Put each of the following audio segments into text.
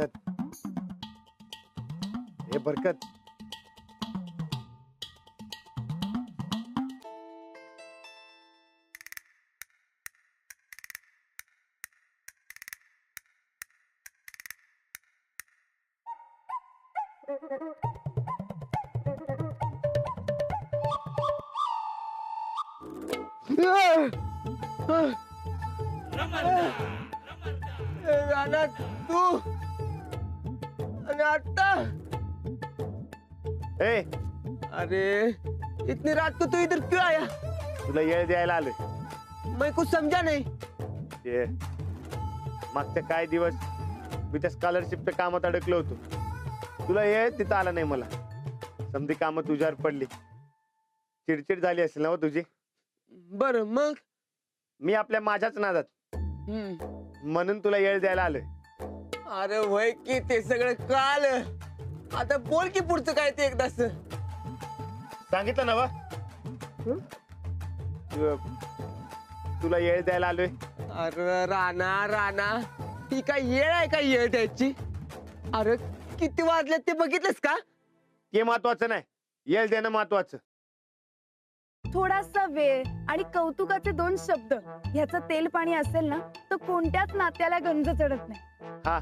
बरकत, हे बरकत, राणा तू आणि आता ए अरे इतनी रात को तू इधर क्यों आया? तुला येळ द्यायला आलोय. मैं कुछ समझा नहीं. ते मागच्या काही दिवस मी त्या स्कॉलरशिपच्या कामात अडकलो होतो. तुला येळ तिथं आला नाही. मला समधी कामं तुझ्यावर पडली. चिडचिड झाली असेल ना हो तुझी. बर मग मी आपल्या माझ्याच नादात म्हणून तुला येळ द्यायला आलोय. अरे वय की ते सगळं काल. आता बोल की पुढचं काय ते एकदाच. सांगितलं ना वा तुला येळ द्यायला आलोय. अरे राणा राणा ही काय येळ आहे का येळ द्यायची? अरे किती वाजले ते बघितलंस का? ते महत्वाचं नाही, येळ देणं महत्वाचं. थोडासा वेळ आणि कौतुकाचे 2 शब्द ह्याचं तेल पाणी असेल ना तर कोणत्याच नात्याला गंज चढत नाही. हा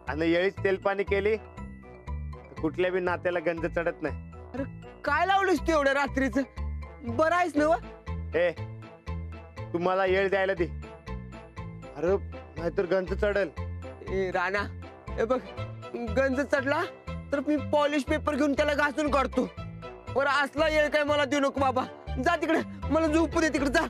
आणि येळीच तेलपाणी केली तर कुठल्या बी नात्याला गंज चढत नाही. अरे काय लावलीस तू एवढ्या रात्रीच? बरं आहेस ना? ए तुम्हाला येळ द्यायला दे. अरे नाहीतर गंज चढल. ए राणा हे बघ, गंज चढला तर मी पॉलिश पेपर घेऊन त्याला घासून काढतो. बरं असला येळ काय मला देऊ नको बाबा. जा तिकडे, मला झोपू दे तिकडे. जा.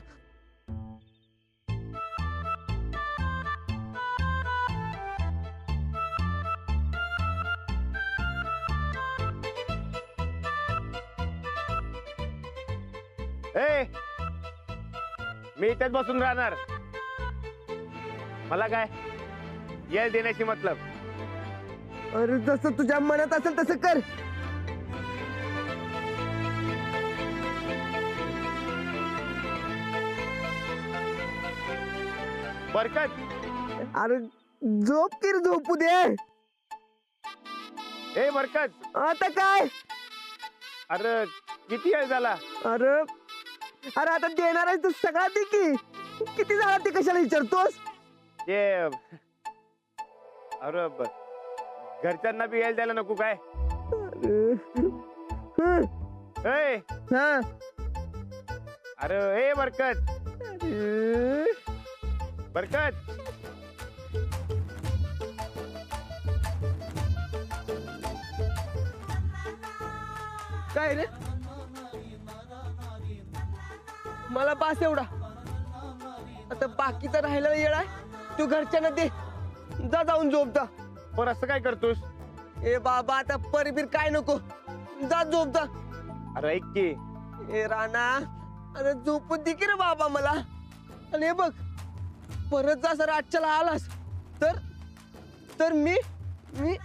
ए मी इथेच बसून राहणार. मला काय येळ देण्याची मतलब. अरे जसं तुझ्या मनात असेल तसं कर. बरकत अरे झोप किर, झोपू दे. ए बरकत, आता काय? अरे किती वेळ झाला? अरे अरे आता देणार आहे तू सगळा दे की. किती झाला ते कशाला विचारतोस? ते अरे घरच्यांना बी येळ द्यायला नको काय? ए हा अरे ए बरकत, बरकत काय रे? मला पास एवढा. आता बाकीचा राहिला येळ आहे तू घरच्यांना दे. जा जाऊन झोप जा. पण असं काय करतोस? ए बाबा आता परबीर काय नको. जा झोप जा. अरे ऐक की. ए राणा अरे झोपून दे की रे बाबा मला. आणि हे बघ परत जा सर आजच्याला आलास तर तर मी मी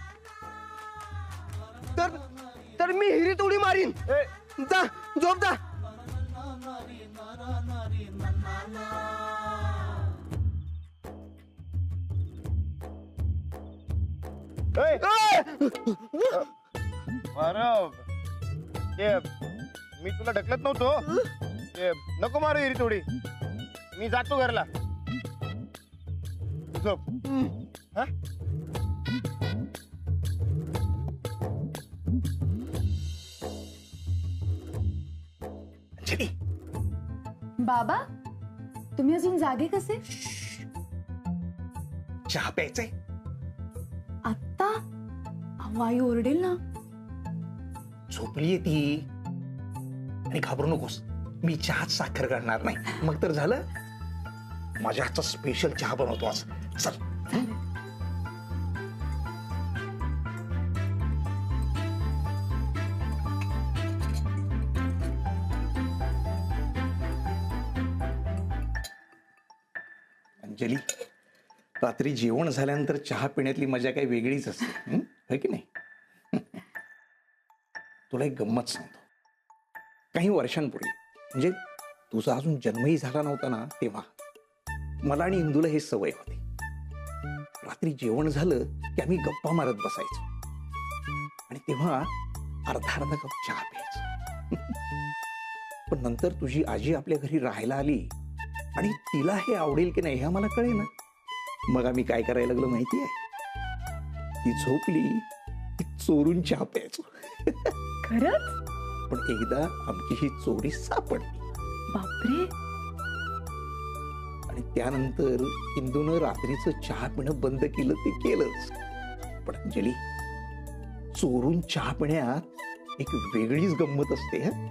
तर तर मी हिरीत उडी मारीन. जा झोप जा. ए, ए! अरे ते मी तुला ढकलत नव्हतो. ते नको मारू हिरी थोडी. मी जातो घरला. झोप. हा? अंजली, बाबा तुम्ही अजून जागे कसे? चहा प्यायचंय? आत्ता आई ओरडेल ना. झोपलीये ती. आणि घाबरू नकोस, मी चहात साखर घालणार नाही. मग तर झालं. माझ्या हातचा स्पेशल चहा बनवतो आज. चल. अंजली, रात्री जेवण झाल्यानंतर चहा पिण्यातली मजा काही वेगळीच असते, है की नाही? तुला एक गंमत सांगतो. काही वर्षांपूर्वी, म्हणजे तुझा अजून जन्मही झाला नव्हता ना, तेव्हा मला आणि इंदूला ही सवय होती. रात्री जेवण झालं की आम्ही गप्पा मारत बसायचो आणि तेव्हा अर्धा अर्धा कप चहा प्यायचो. पण नंतर तुझी आजी आपल्या घरी राहायला आली आणि तिला हे आवडेल की नाही हे आम्हाला कळेना. मग आम्ही काय करायला लागलो माहिती आहे? ती झोपली की चोरून चहा प्यायचो. खरंच? पण एकदा आमची ही चोरी सापडली बापरे. आणि त्यानंतर इंदूनं रात्रीचं चहा पिणं बंद केलं ते केलंच. पण अंजली, चोरून चहा पिण्यात एक वेगळीच गंमत असते. हं?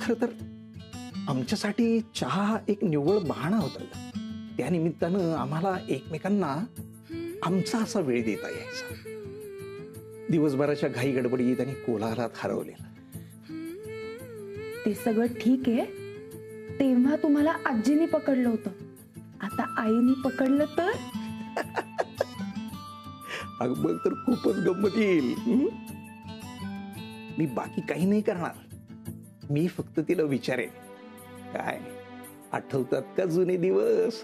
खर तर आमच्यासाठी चहा हा एक निव्वळ बहाणा होता. त्या निमित्तानं आम्हाला एकमेकांना आमचा असा वेळ देता यायचा. दिवसभराच्या घाई गडबडीत आणि कोलाहलात हरवलेला. ते सगळं ठीक आहे. तेव्हा तुम्हाला आजीने पकडलं होतं. आता आईने पकडलं तर? अगं बघ तर खूपच गंमत येईल. मी बाकी काही नाही करणार. मी फक्त तिला विचारेन, काय आठवतात का जुने दिवस?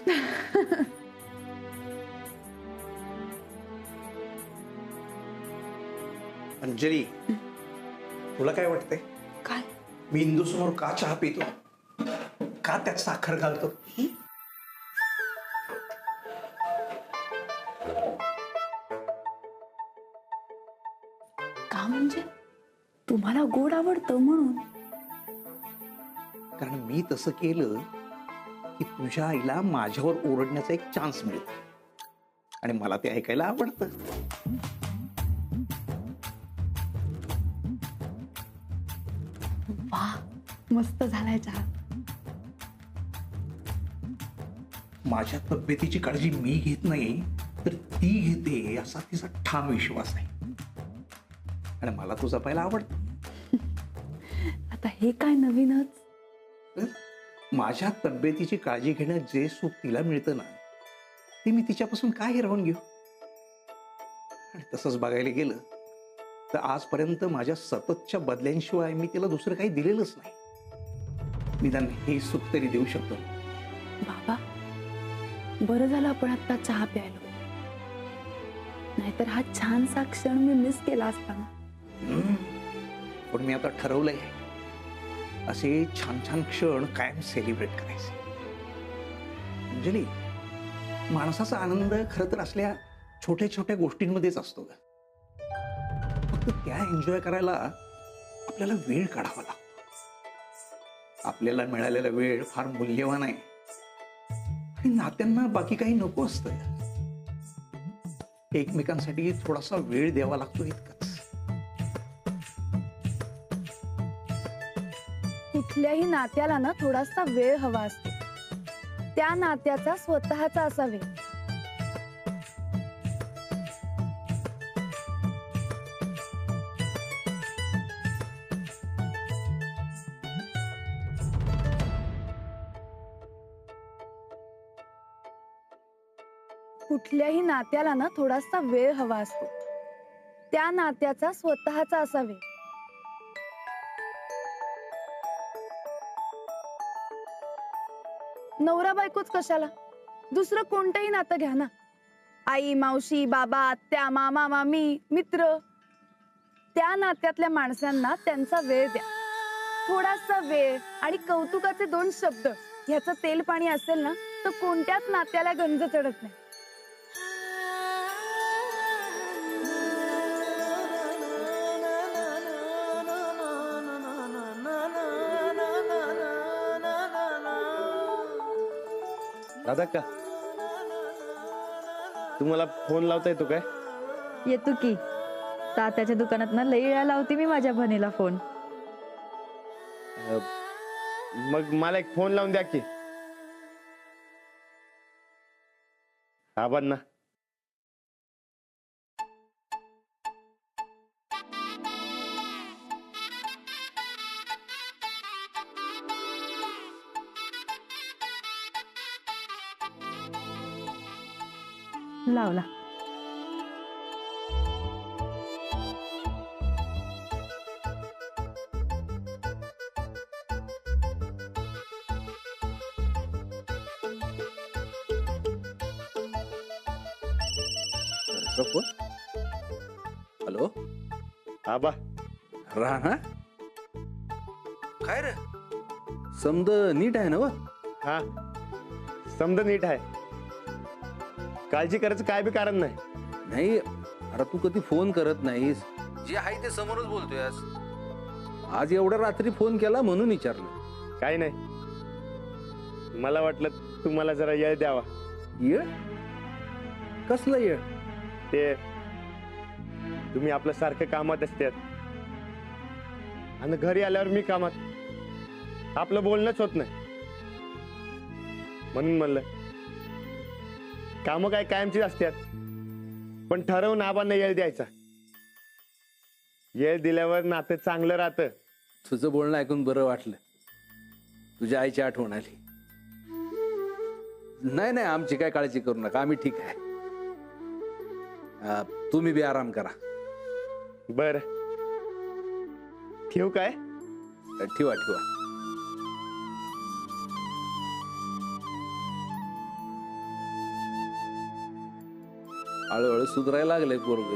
अंजली, तुला काय वाटतंय? काय? मी इंदू समोर का चहा पितो? का त्यात साखर घालतो? का म्हणजे? तुम्हाला गोड आवडतं म्हणून? कारण मी तसं केलं की तुझ्या आईला माझ्यावर ओरडण्याचा एक चान्स मिळतो आणि मला ते ऐकायला आवडतं. वा, मस्त झालाय चहा. माझ्या तब्येतीची काळजी मी घेत नाही तर ती घेते असा तिचा ठाम विश्वास आहे आणि मला तुझा पाहायला आवडतं. आता हे काय नवीनच? तर माझ्या तब्येतीची काळजी घेण्यात जे सुख तिला मिळतं ना ते मी तिच्यापासून काय हिरावून घेऊ. आणि तसंच बघायला गेलं तर आजपर्यंत माझ्या सततच्या बदल्यांशिवाय मी तिला दुसरं काही दिलेलंच नाही. निदान हे सुख तरी देऊ शकतो. बाबा, बरं झालं आपण आता चहा प्यायलो. नाहीतर हा छानसा क्षण मी मिस केला असता ना. पण मी आता ठरवलंय असे छान छान क्षण कायम सेलिब्रेट करायचे. अंजली, माणसाचा आनंद खरं तर असल्या छोट्या छोट्या गोष्टींमध्येच असतो ग. फक्त त्या एन्जॉय करायला आपल्याला वेळ काढावा लागतो. आपल्याला मिळालेला वेळ फार मूल्यवान आहे आणि नात्यांना बाकी काही नको असतं. एकमेकांसाठी थोडासा वेळ द्यावा लागतो इतकंच. कुठल्याही नात्याला ना थोडासा वेळ हवा असतो. त्या नात्याचा स्वतःचा असा वेळ. कुठल्याही नात्याला ना थोडासा वेळ हवा असतो. त्या नात्याचा स्वतःचा असा वेळ. नवरा बायकोच कशाला, दुसरं कोणतंही नातं घ्या ना. आई, मावशी, बाबा, आत्या, मामा, मामी, मित्र. त्या नात्यातल्या माणसांना त्यांचा वेळ द्या. थोडासा वेळ आणि कौतुकाचे 2 शब्द ह्याचं तेल पाणी असेल ना तर कोणत्याच नात्याला गंज चढत नाही. दादा का तुम्हाला फोन लावता येतो काय? येतो की. तात्याच्या दुकानात ना लई वेळा लावते मी माझ्या बहिणीला फोन. मग मला एक फोन लावून द्या की. आबांना माझा फोन. हॅलो आबा राणा, काय रे समद नीट आहे ना व? हा समजा नीट आहे. काळजी करायचं काय बी कारण नाही. नाही अरे तू कधी फोन करत नाहीस, जे आहे ते समोरच बोलतोय. आज एवढ्या रात्री फोन केला म्हणून विचारलं. काही नाही, मला वाटलं तुम्हाला जरा येळ द्यावा. येळ? कसलं येळ? ते तुम्ही आपलं सारखं कामात असतात आणि घरी आल्यावर मी कामात, आपलं बोलणंच होत नाही. म्हणून म्हणलं कामं काय कायमचीच असतात, पण ठरवून आबांना येळ द्यायचा. येळ दिल्यावर नातं चांगलं राहतं. तुझं बोलणं ऐकून बरं वाटलं. तुझ्या आईची आठवण आली. नाही नाही, आमची काय काळजी करू नका, आम्ही ठीक आहे. तुम्ही बी आराम करा. बर ठेवू काय? ठेवा ठेवा. हळूहळू सुधारायला लागलंय पोरग.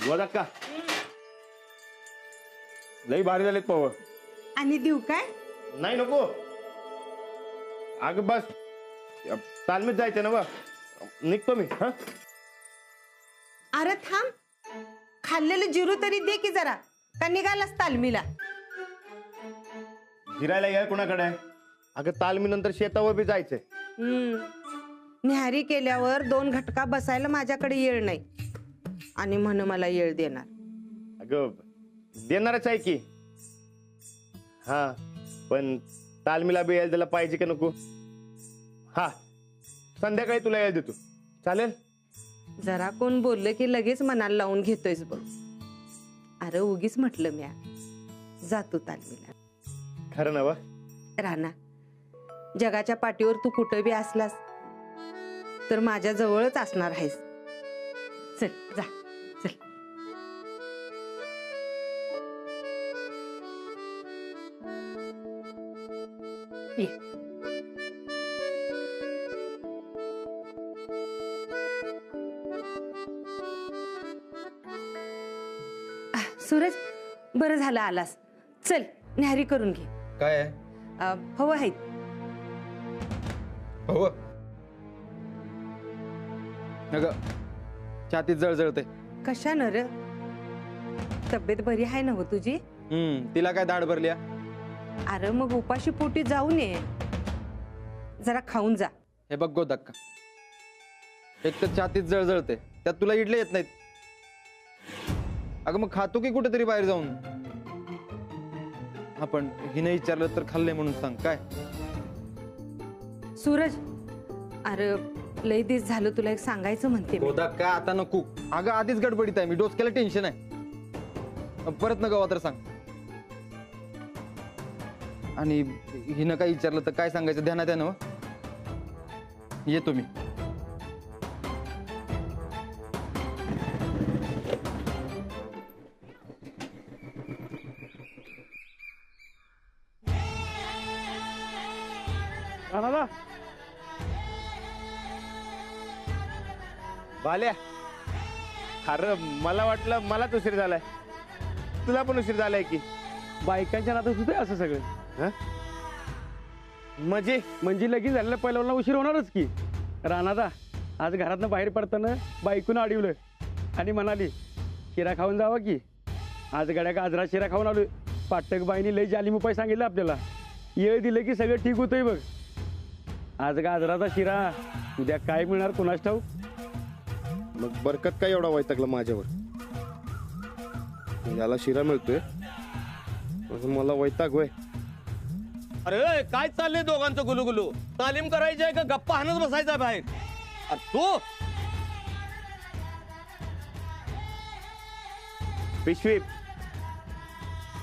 गोदाक्का लई भारी झालेत पव. आणि देऊ काय? नाही नको. अग बस तालमीत जायचं ना. निघतो मी. हा अरे थांब, खाल्लेलं जिरू तरी दे की जरा. का निघालास तालमीला? फिरायला या कुणाकडे आहे? अगं तालमी नंतर शेतावर बी जायचंय. निहारी केल्यावर 2 घटका बसायला माझ्याकडे येळ नाही आणि म्हण मला येळ देणार. अगं देणारच आहे की. हा पण तालमीला बी यायला दिला पाहिजे का नको? हा संध्याकाळी तुला यायला देतो, चालेल? जरा कोण बोललं की लगेच मनाला लावून घेतोयस बघ. अरे उगीच म्हटलं म्या, जातो तालमीला. खरं ना वा? राणा, जगाच्या पाठीवर तू कुठं बी असलास तर माझ्या जवळच असणार आहेस. चल जा चल. ये. सूरज, बरं झालं आलास. चल न्याहारी करून घे. काय आहे? हवं आहेत. हो छातीत जळजळते. कशानं र? तब्येत बरी आहे ना हो तुझी? तिला काय दाढ भरल्या? अरे मग उपाशी पोटी जाऊन ये, जरा खाऊन जा. हे बघ गोदाक्का, एक तर छातीत जळजळते, त्यात तुला इडले येत नाहीत. अगं मग खातो की कुठेतरी बाहेर जाऊन? आपण हिने विचारलं तर खाल्ले म्हणून सांग. काय सूरज, अरे लय दिस झालं तुला एक सांगायचं म्हणते मी. गोदाक्का आता नको. अगं आधीच गडबडीत आहे मी, डोसक्याला टेन्शन आहे. परत न गावा तर सांग. आणि हिनं काय विचारलं तर काय सांगायचं ध्यानात आहे ना? येतो मी. भाल्या, अरे मला वाटलं मलाच उशीर झालाय, तुला पण उशीर झालाय की. बायकांच्या नातं सुद्धा असं सगळं. हं? म्हणजे लगीन झालेल्या पहिल्याला उशीर होणारच की. राणादा आज घरातनं बाहेर पडताना बायकून अडवलं आणि म्हणाली शिरा खाऊन जावा की. आज गड्या गाजरा शिरा खाऊन आलोय. पाटक बाईनी लय जालिम उपाय सांगितलं आपल्याला. येळ दिलं की सगळं ठीक होतंय बघ. आज गाजराचा शिरा, उद्या काय मिळणार कोणास ठाऊक. मग बरकत काय एवढा वैतागला माझ्यावर? याला शिरा मिळतोय, मला वैताग होय. अरे काय चाललंय दोघांचं गुलुगुलू? तालीम करायची आहे का गप्पा हाणत बसायचा बाहेर? अरे तू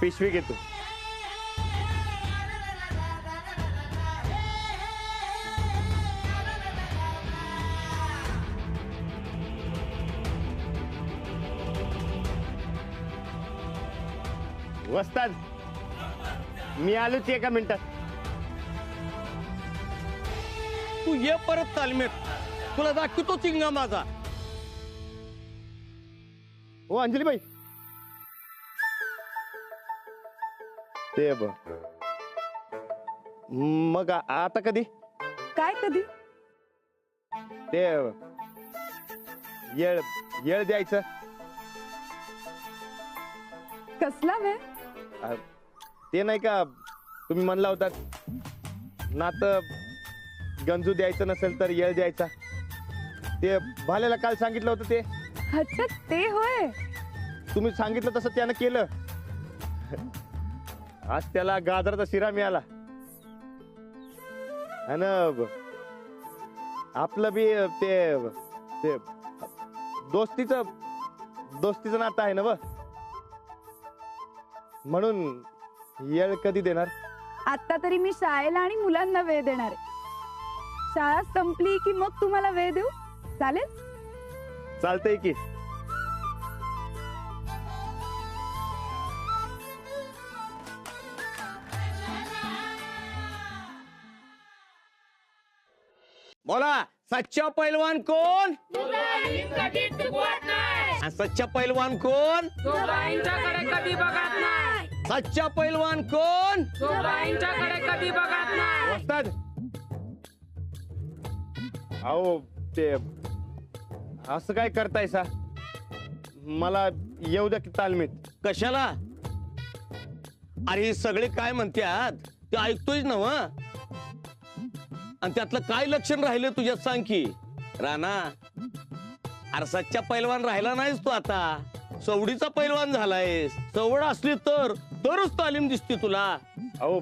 पिशवी घेतो. वस्ताद मी आलोच एका मिनिटात. तू ये परत तालमीत, तुला दाखवतो चिंगा माझा. हो अंजली बाई, ते ब मग आता कधी? काय कधी? ते येळ येळ द्यायचं. कसला वेळ? ते नाही का तुम्ही म्हणला होतात नातं गंजू द्यायचं नसेल तर येळ द्यायचा. ते भाल्याला काल सांगितलं होतं ते. अच्छा ते होय. तुम्ही सांगितलं तसं त्यानं केलं. आज त्याला गाजराचा शिरा मिळाला. आणि आपलं बी ते ते दोस्तीचं नातं आहे ना व, म्हणून येळ कधी देणार? आता तरी मी शाळेला आणि मुलांना वेळ देणार आहे. शाळा संपली की मग तुम्हाला वेळ देऊ, चालेल? चालतंय की. बोला, सच्चा पैलवान कोण? आणि सच्चा पैलवान कोण? सच्चा पैलवान कोण? वस्ताद अहो ते असं काय करताय सा? मला येऊ द्या की तालमीत. कशाला? अरे हे सगळे काय म्हणतात ते ऐकतोय ना व? आणि त्यातलं काय लक्षण राहिलं तुझ्यात सांग की. राणा, अरे सच्चा पैलवान राहिला नाहीस तू आता, सवडीचा पैलवान झालायस. सवड असली तरच तालीम दिसते तुला. अहो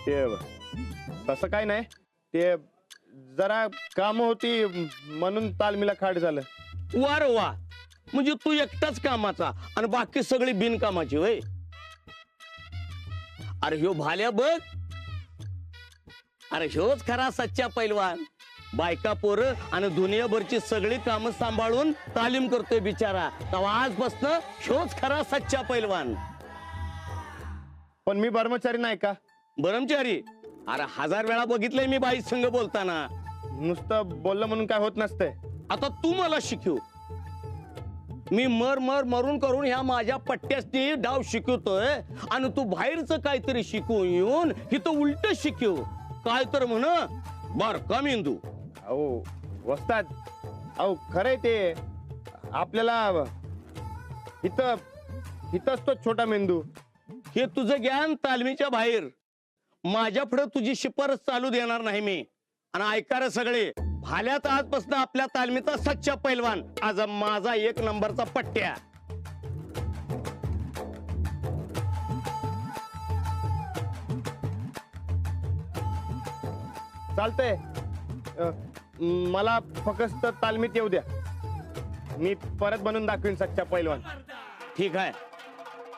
ते तसं काय नाही, ते जरा काम होती म्हणून तालमीला खाट झालं. वा रे वा, म्हणजे तू एकटाच कामाचा आणि बाकी सगळी बिनकामाची वय. अरे ह्यो भाल्या बघ, अरे ह्योच खरा सच्चा पैलवान. बायका पोरं आणि दुनियाभरची सगळी कामं सांभाळून तालीम करतोय बिचारा. तेव्हा आजपासून ह्योच खरा सच्चा पैलवान. पण मी कर्मचारी नाही का? ब्रह्मचारी? अरे 1000 वेळा बघितलंय मी बाई संग बोलताना. नुसतं बोललं म्हणून काय होत नसतंय. आता तू मला शिकव. मी मरून करून ह्या माझ्या पट्ट्यासनी डाव शिकवतोय आणि तू बाहेरचं काहीतरी शिकवून येऊन इथं उलट शिकव. काय तर म्हण बर का मेंदू. अहो वस्ताद, अहो खरंय ते. आपल्याला इथंच तो छोटा मेंदू. हे तुझं ज्ञान तालमीच्या बाहेर. माझ्या पुढे तुझी शिफारस चालू देणार नाही मी. आणि ऐका रे सगळे, भाल्यात आजपासून आपल्या तालमीचा सच्चा पैलवान. आज माझा 1 नंबरचा पट्ट्या. चालतंय. मला फक्त तालमीत येऊ द्या, मी परत बनून दाखवीन सच्चा पैलवान. ठीक आहे,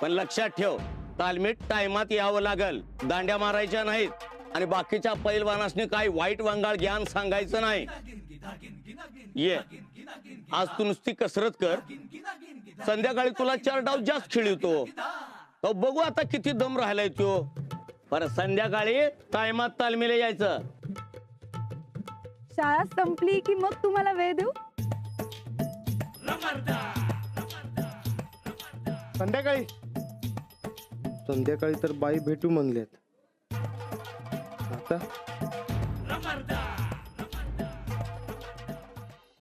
पण लक्षात ठेव, तालमीत टायमात यावं लागल. दांड्या मारायच्या नाहीत आणि बाकीच्या पैलवानासनी काही वाईट वांगाळ ज्ञान सांगायचं नाही. ये, आज तू नुसती कसरत कर. संध्याकाळी तुला 4 डाव जास्त खेळवतो. तो बघू आता किती दम राहिलाय तो. परत संध्याकाळी टायमात तालमीला यायचं. शाळा संपली की मग तुम्हाला वेळ देऊ. संध्याकाळी तर बाई भेटू म्हणल्यात. आता